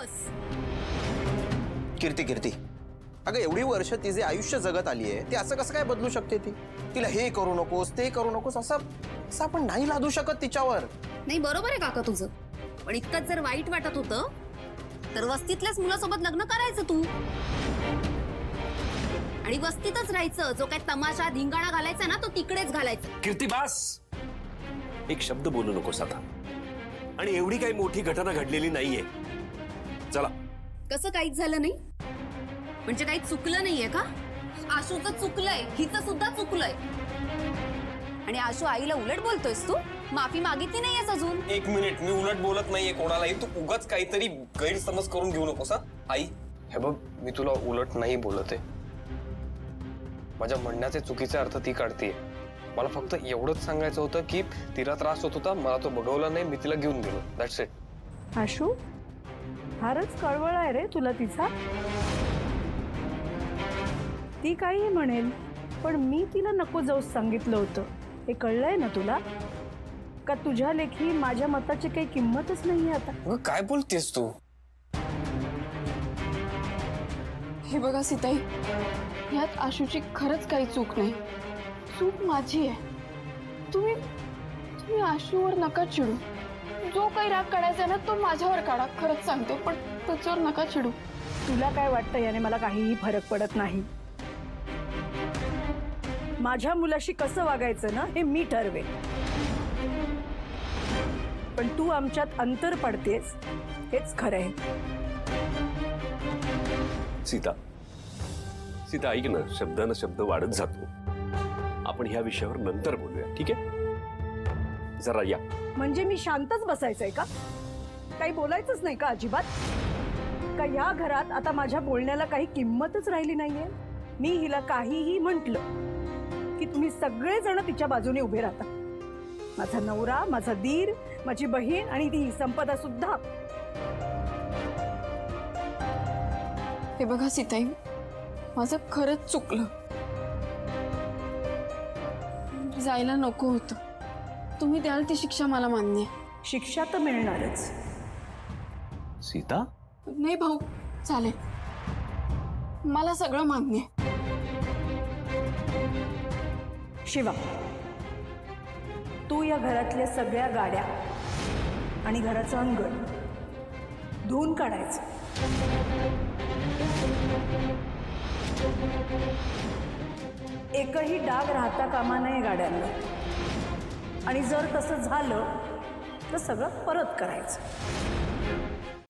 नकोस। कीर्ती कीर्ती, अगं एवढी वर्ष तिचे आयुष्य जगत आली आहे, ती असं कसं काय बदलू शकते? तिला हे करू नकोस ते करू नकोस असं आपण नाही लादू शकत तिच्यावर। नाही बरोबर आहे काका तुझं, पण इतकंच जर वाईट वाटत होतं तर वस्तीतल्याच मुलासोबत लग्न करायचं तू आणि वस्तीतच राहायचं। जो काय तमाशा धिंगाणा घालायचा ना तो तिकडेच घालायचा। कीर्ती बास, एक शब्द बोलू नकोस आता। आणि एवढी काही मोठी घटना घडलेली नाहीये, चला। कसं काहीच झालं नाही म्हणजे काही चुकलं नाहीये का? आशूचं चुकलंय, हिचं सुद्धा चुकलंय आणि आशू आईला उलट बोलतोयस तू? माफी मागितली नाहीयेस अजून? एक मिनिट, मी उलट बोलत नाहीये कोणालाही, तू उगाच काहीतरी गैरसमज करून घेऊ नकोस हा। आई हे बघ, मी तुला उलट नाही बोलत आहे, माझ्या म्हणण्याचे चुकीचे अर्थ ती काढतीये। मला फक्त एवढंच सांगायचं होतं की तिला त्रास होत होता, मला तो बघवला नाही, मी तिला घेऊन गेलो, दॅट्स इट। आशू, फारच कळवळ आहे रे तुला तिचा। ती काही म्हणेल, पण मी तिला नको जाऊस सांगितलं होतं, हे कळलंय ना तुला? का तुझ्या लेखी माझ्या मताची काही किंमतच नाहीये आता? काय बोलतेस तू? हे बघा सीताई, यात आशूची खरंच काही चूक नाही, चूक माझी आहे। तुम्ही आशूवर नका चिडू, जो काही राग काढायचा ना तो माझ्यावर काढा, खरंच सांगते, पण त्याच्यावर नका चिडू। तुला काय वाटतं याने मला काहीही फरक पडत नाही। माझ्या मुलाशी कसं वागायचं ना हे मी ठरवेन, पण तू आमच्यात अंतर पडतेस हेच खरं आहे। सीता, सीता ऐक ना, शब्दानं शब्द वाढत जातो, आपण ह्या विषयावर नंतर बोलूया, ठीक आहे? जरा या। म्हणजे मी शांतच बसायचंय का? काही बोलायचंच नाही का अजिबात? का या घरात आता माझ्या बोलण्याला काही किंमतच राहिली नाहीये? मी हिला काहीही म्हटलं की तुम्ही सगळेजण तिच्या बाजूने उभे राहता, माझा नवरा, माझा दीर, माझी बहीण आणि ती संपदा सुद्धा। हे बघा सीताई, माझं खरंच चुकलं, जायला नको होतं, तुम्ही द्याल ती शिक्षा मला मान्य आहे। शिक्षा तर मिळणारच। सीता, नाही भाऊ, चालेल, मला सगळं मान्य आहे। शिवा, तू या घरातल्या सगळ्या गाड्या आणि घराचं अंगण धुवून काढायचं। एकही डाग राहता कामा नये गाड्यांना, आणि जर तसं झालं तर सगळं परत करायचं।